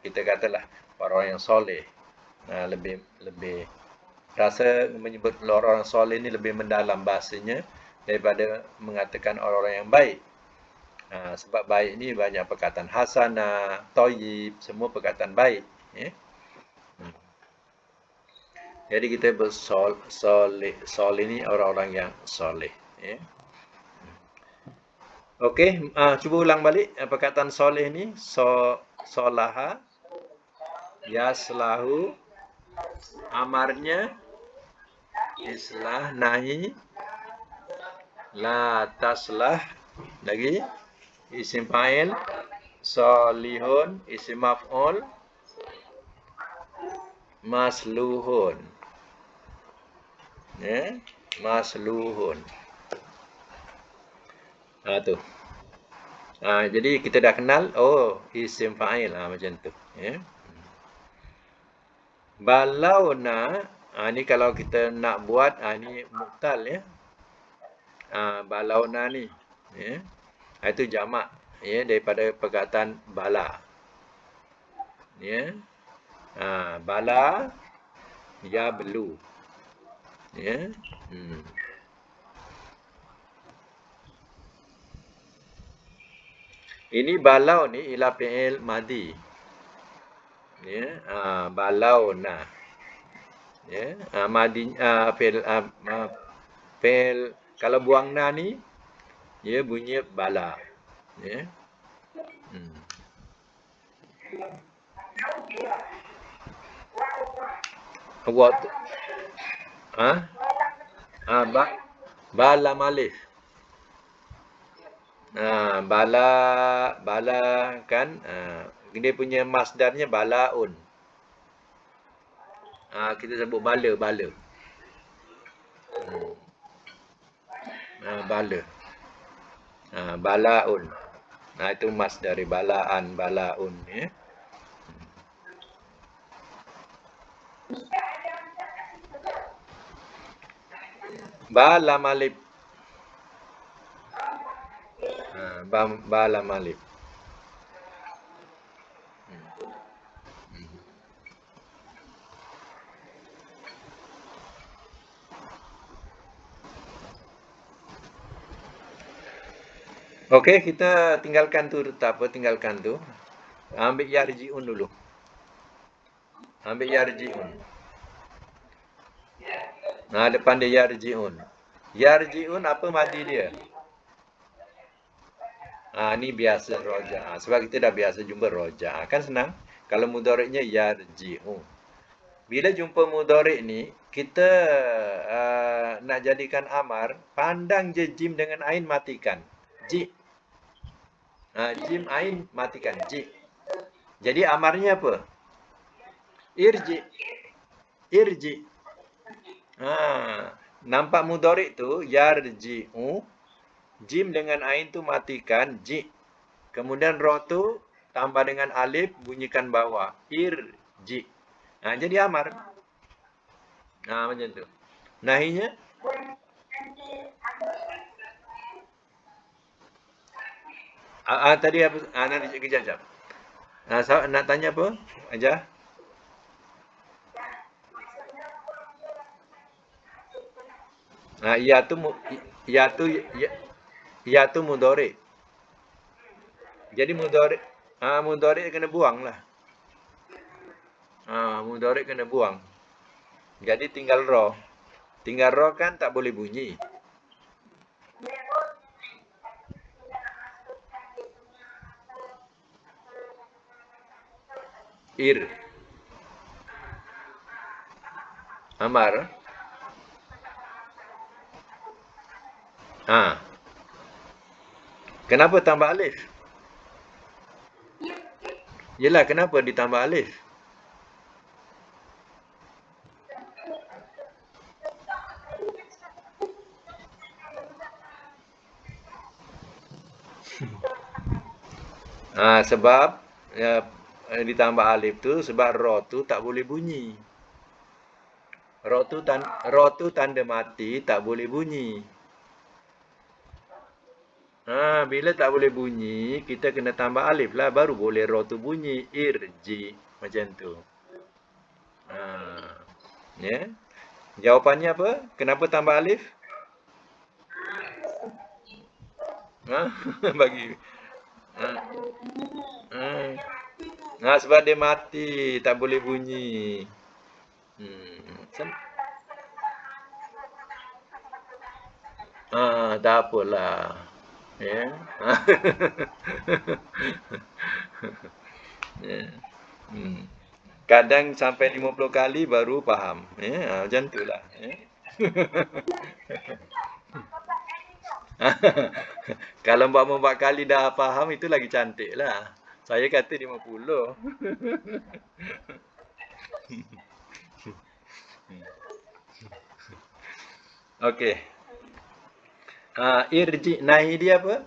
Kita katalah orang yang soleh. Lebih rasa menyebut orang soleh ni lebih mendalam bahasanya daripada mengatakan orang-orang yang baik. Sebab baik ni banyak perkataan hasanah, thayyib, semua perkataan baik. Ya. Jadi kita sol ini orang-orang yang soleh. Ya. Okey, cuba ulang balik perkataan soleh ni. Solaha, yaslahu, amarnya, islah, nahi, la taslah, lagi, isim fa'il, solihun, isim maf'ul, masluhun. Ya, masluhun. Tu. Jadi kita dah kenal, isim fa'il macam tu. Ya. Balauna, ni kalau kita nak buat, ni muktal ya. Balauna ni, ya. Itu jamak ya daripada perkataan bala. Ya. Bala ya belu. Ya. Ini balau ni ialah fi'il madi. Ya, balauna. Ya, madi fi'il kalau buang na ni dia bunyi bala. Ya. What? Bala malif. Bala kan dia punya masdarnya balaun. Kita sebut bala. Bala. Balaun. Itu mas dari balaan, balaun ya. Bala malib. Bala malib. Okey, kita tinggalkan tu, tak apa, tinggalkan tu. Ambil yarji'un dulu. Ambil yarji'un. Depan dia yarji'un. Yarji'un apa madi dia? Ni biasa roja. Sebab kita dah biasa jumpa roja. Kan senang. Kalau mudhari'nya yarji'u. Bila jumpa mudhari' ni, kita nak jadikan amar, pandang je jim dengan ain matikan. Ji. Jim ain matikan. Ji. Jadi amarnya apa? Irji. Irji. Nampak mudhari' tu yarji'u. Jim dengan ain tu matikan, ji. Kemudian ro tu tambah dengan alif, bunyikan bawah. Irji. Jadi amar. Macam tu. Nahinya? Tadi apa? Nanti kejap. Nak tanya apa? Aja. Ya tu mudhari'. Jadi mudhari' kena buang lah. Mudhari' kena buang. Jadi tinggal ro. Tinggal ro kan tak boleh bunyi. Ir. Amar. Kenapa tambah alif? Yelah, kenapa ditambah alif? Sebab ditambah alif tu sebab ro tu tak boleh bunyi. Ro tu tanda mati, tak boleh bunyi. Bila tak boleh bunyi, kita kena tambah alif lah, baru boleh ro tu bunyi. Irji. Macam tu. Ya. Jawapannya apa? Kenapa tambah alif? Bagi. Sebab dia mati, tak boleh bunyi. Sem- tak apalah. Ya. Ya. Hmm. Kadang sampai 50 kali baru faham. Ya, macam itulah. Ya. Kalau 4 kali dah faham itu lagi cantik lah. Saya kata 50. Okey. Irji nahi dia apa?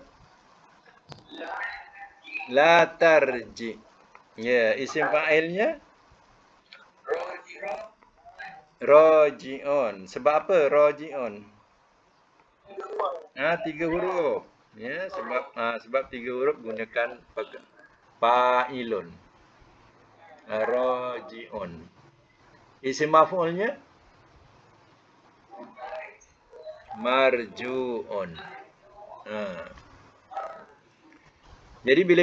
La tarji. Ya, isim fa'ilnya roji'un. Sebab apa roji'un? 3 huruf. Ya, sebab 3 huruf gunakan fa'ilun. Roji'un. Isim maf'ulnya marju'un. Ha. Jadi bila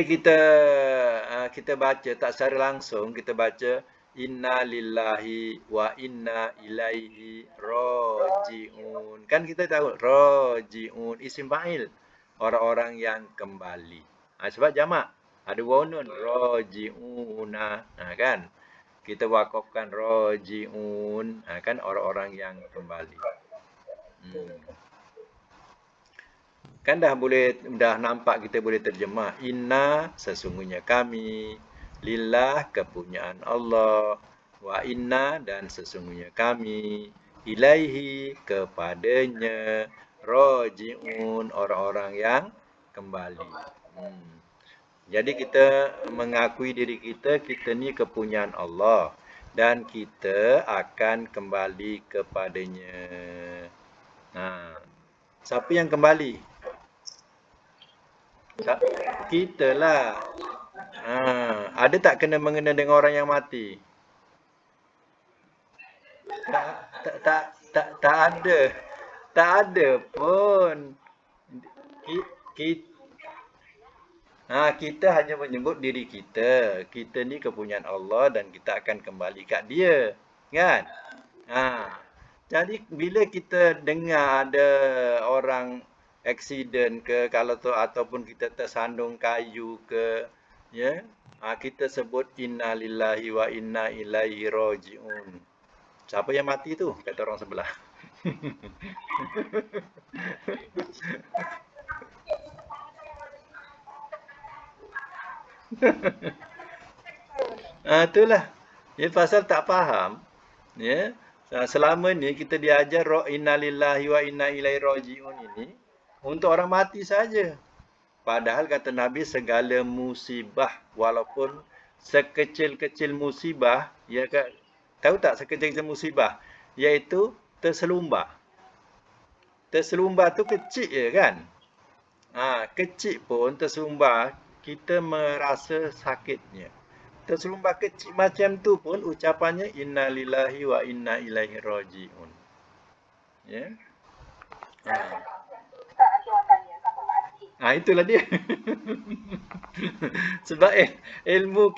kita baca tak secara langsung kita baca inna lillahi wa inna ilaihi raji'un. Kan kita tahu raji'un isim fa'il, orang-orang yang kembali. Sebab jamak ada waw nun raji'una. Kan? Kita wakafkan raji'un, kan orang-orang yang kembali. Kan dah nampak kita boleh terjemah inna sesungguhnya kami, lillah kepunyaan Allah, wa inna dan sesungguhnya kami, ilaihi kepadanya, rajiun orang-orang yang kembali. Jadi kita mengakui diri kita ni kepunyaan Allah dan kita akan kembali kepadanya. Siapa yang kembali? Kita lah. Ada tak kena-mengena dengan orang yang mati? Tak ada. Tak ada pun. Kita hanya menyebut diri kita. Kita ni kepunyaan Allah dan kita akan kembali kat dia. Kan? Jadi bila kita dengar ada orang accident ke kalau tu ataupun kita tersandung kayu ke, ya, kita sebut inna lillahi wa inna ilaihi rajiun. Siapa yang mati tu? Kata orang sebelah. Itulah. Ya, pasal tak faham. Ya. Selama ni kita diajar inna lillahi wa inna ilaihi rajiun ini untuk orang mati saja. Padahal kata Nabi segala musibah walaupun sekecil-kecil musibah, ya kan? Tahu tak sekecil-kecil musibah? Iaitu terselumbar. Terselumbar tu kecil je kan? Kecil pun terselumbar kita merasa sakitnya. Terselumbar kecil macam tu pun ucapannya inna lillahi wa inna ilaihi rajiun. Ya. Itulah dia. Sebab ilmu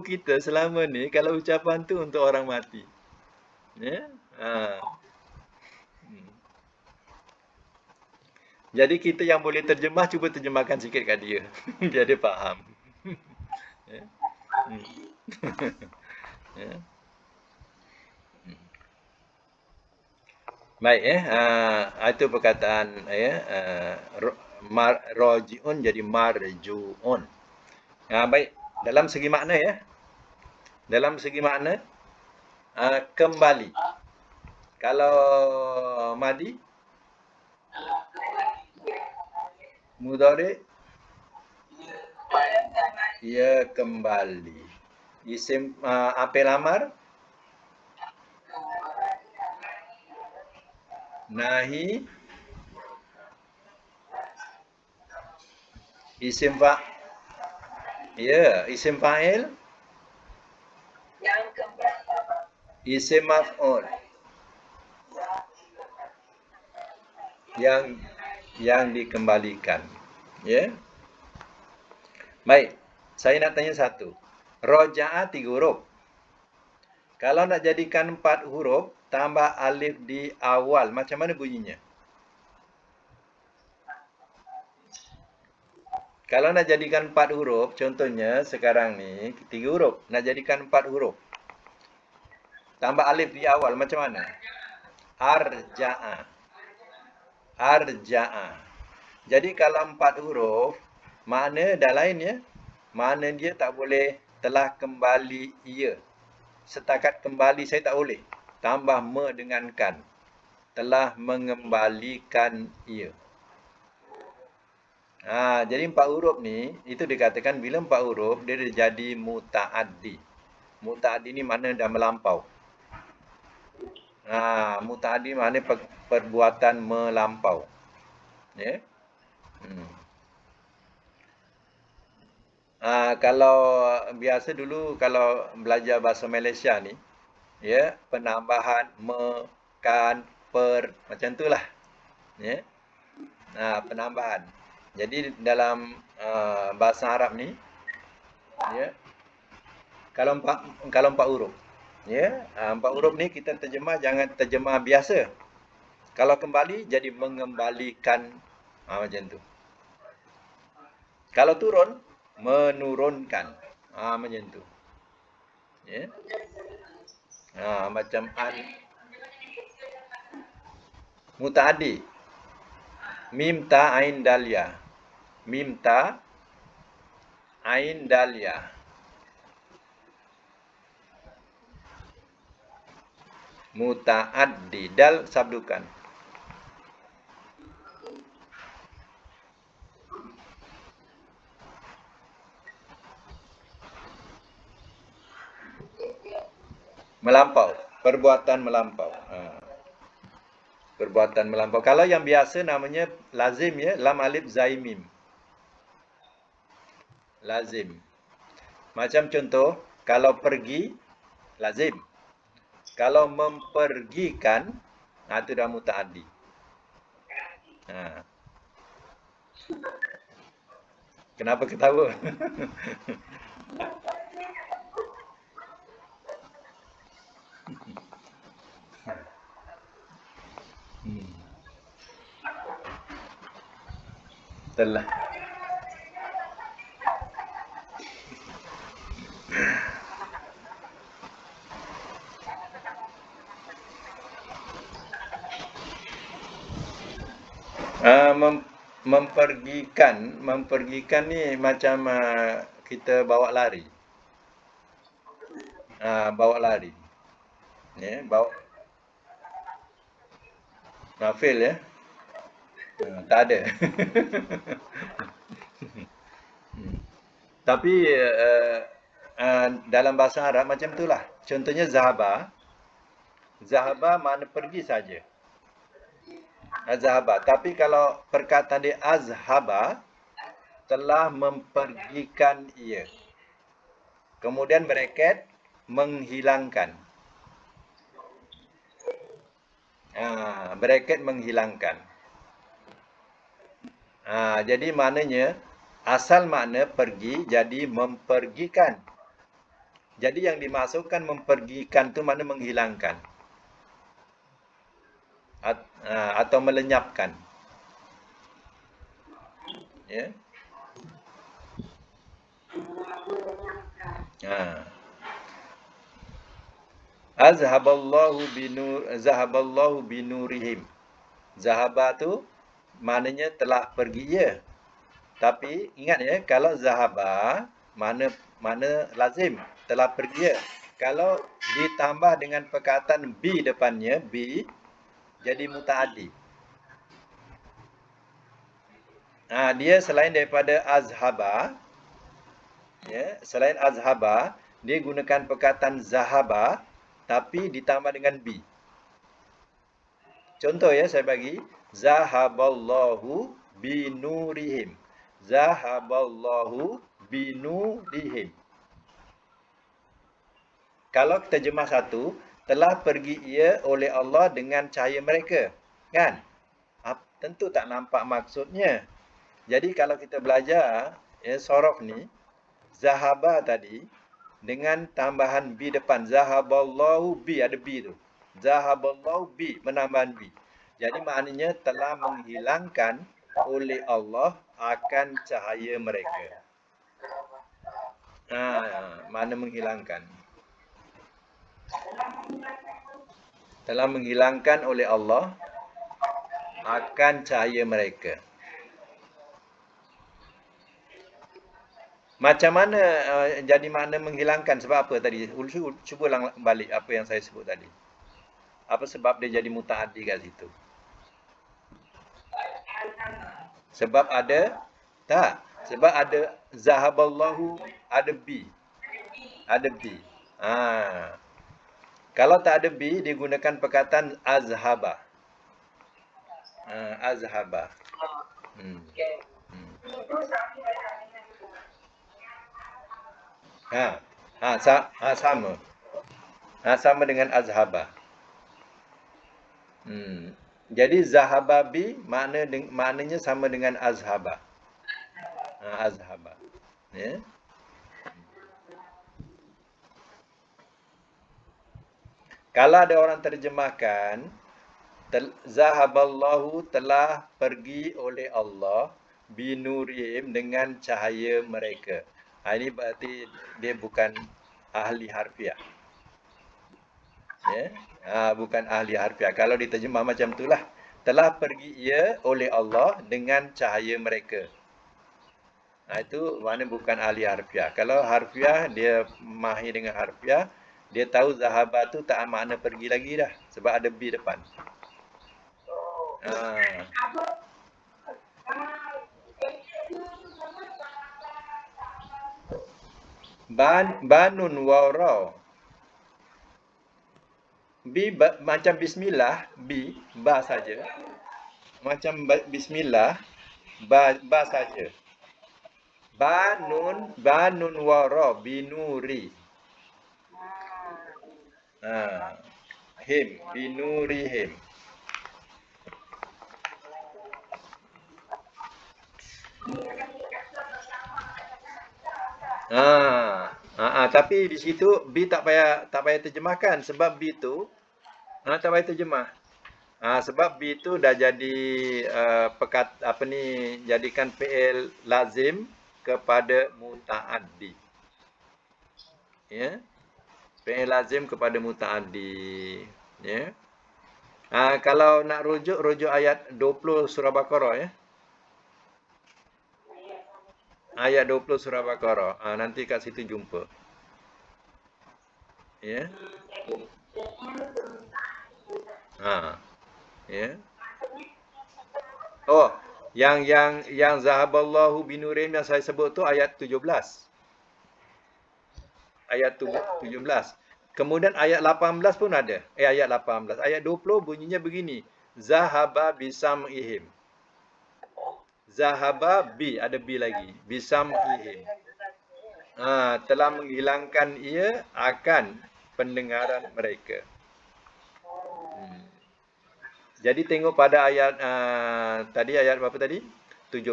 kita selama ni kalau ucapan tu untuk orang mati. Ya. Jadi kita yang boleh terjemah cuba terjemahkan sikit kat dia. Biar dia faham. Ya. Ya. Baik itu perkataan rojiun jadi marjuun. Baik, dalam segi makna ya. Dalam segi makna kembali. Kalau madi mudhari ia kembali. Isim apel amar nahi isim isim fa'il yang kembali. Isim maf'ul yang dikembalikan. Ya. Baik, saya nak tanya satu. Roja'a 3 huruf. Kalau nak jadikan 4 huruf, tambah alif di awal. Macam mana bunyinya? Kalau nak jadikan 4 huruf, contohnya sekarang ni 3 huruf. Nak jadikan 4 huruf. Tambah alif di awal, macam mana? Arja'a. Arja'a. Jadi kalau 4 huruf, makna dah lain ya. Makna dia tak boleh telah kembali ia. Setakat kembali saya tak boleh. Tambah me dengan kan. Telah mengembalikan ia. Jadi 4 huruf ni, itu dikatakan bila 4 huruf, dia dah jadi muta'addi. Muta'addi ni makna dah melampau. Muta'addi makna perbuatan melampau. Ya. Kalau biasa dulu kalau belajar bahasa Malaysia ni, ya, penambahan me, kan, per, macam itulah. Ya. Penambahan. Jadi dalam bahasa Arab ni, ya, kalau empat huruf, ya, 4 huruf ni kita terjemah jangan terjemah biasa. Kalau kembali jadi mengembalikan, macam tu. Kalau turun, menurunkan, macam tu. Ya. Macam an, mutaaddi. Mim ta ain dalia. Mim ta ain dalia. Mutaaddi. Dal sabdukan. Melampau. Perbuatan melampau. Perbuatan melampau. Kalau yang biasa namanya lazim ya. Lam alif zai mim. Lazim. Macam contoh, kalau pergi, lazim. Kalau mempergikan, itu dah muta'addi. Kenapa ketawa? Telah. Mempergikan ni macam kita bawa lari. Bawa lari. Ya, bawa. Fail ya. Tak ada. Tapi dalam bahasa Arab macam itulah. Contohnya zahaba. Zahaba makna pergi saja. Azhaba. Tapi kalau perkataan dia azhaba, telah mempergikan ia. Kemudian bracket, menghilangkan. Bracket menghilangkan. Jadi maknanya, asal makna pergi, jadi mempergikan. Jadi yang dimasukkan mempergikan tu makna menghilangkan. Atau melenyapkan. Ya. Zahaballahu binurihim. Zahaba tu maknanya telah pergi ya. Tapi ingat ya, kalau zahaba mana lazim telah pergi ya. Kalau ditambah dengan perkataan bi depannya, bi jadi muta'addi. Dia selain daripada azhaba, ya, selain azhaba, dia gunakan perkataan zahaba tapi ditambah dengan bi. Contoh ya saya bagi, zahaballahu binurihim. Zahaballahu binurihim. Kalau kita terjemah satu, telah pergi ia oleh Allah dengan cahaya mereka. Kan? Tentu tak nampak maksudnya. Jadi kalau kita belajar ya, sorof ni, zahaba tadi, dengan tambahan bi depan. Zahaballahu bi, ada bi tu. Zahaballahu bi, penambahan bi. Jadi maknanya telah menghilangkan oleh Allah akan cahaya mereka. Mana menghilangkan? Telah menghilangkan oleh Allah akan cahaya mereka. Macam mana jadi makna menghilangkan? Sebab apa tadi? Cuba ulang balik apa yang saya sebut tadi. Apa sebab dia jadi mutaaddi kat situ? Sebab ada tak? Sebab ada zahaballahu, ada bi. Ada bi. Kalau tak ada bi, digunakan perkataan azhaba. Azhaba. Hmm. Sama. Sama dengan azhaba. Jadi zahababi maknanya sama dengan azhaba. Azhaba. Ya. Kalau ada orang terjemahkan zahaballahu, telah pergi oleh Allah binurihim, dengan cahaya mereka. Ini berarti dia bukan ahli harfiah. Ya. Bukan ahli harfiah. Kalau diterjemah macam itulah, telah pergi ia oleh Allah dengan cahaya mereka. Itu mana bukan ahli harfiah. Kalau harfiah, dia mahir dengan harfiah, dia tahu zahaba tu tak makna pergi lagi dah, sebab ada bi depan. Banun warau. Bi macam bismillah, ba saja. Macam bismillah, ba saja. Banun warau binuri. Him binurihim. Tapi di situ bi tak payah terjemahkan, sebab bi tu tak payah terjemah. Sebab bi tu dah jadi jadikan fi'il lazim kepada mutaaddi. Ya. Fi'il lazim kepada mutaaddi. Ya. Kalau nak rujuk ayat 20 surah Baqarah, ya. Ayat 20 surah Baqarah. Nanti kat situ jumpa. Ya. Ya. Oh, yang zahaballahu binurim yang saya sebut tu ayat 17. Ayat 17. Kemudian ayat 18 pun ada. Ayat 18. Ayat 20 bunyinya begini. Zahaba bisam'ihim. Zahaba bi, ada bi lagi. Bisam'ihim. Telah menghilangkan ia akan pendengaran mereka. Jadi tengok pada ayat tadi, ayat berapa tadi? 17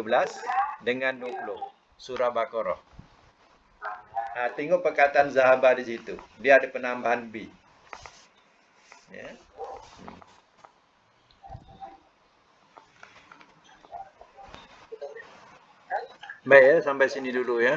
dengan 20. Surah Baqarah. Tengok perkataan zahaba di situ. Dia ada penambahan bi. Ya. Baik, sampai sini dulu ya.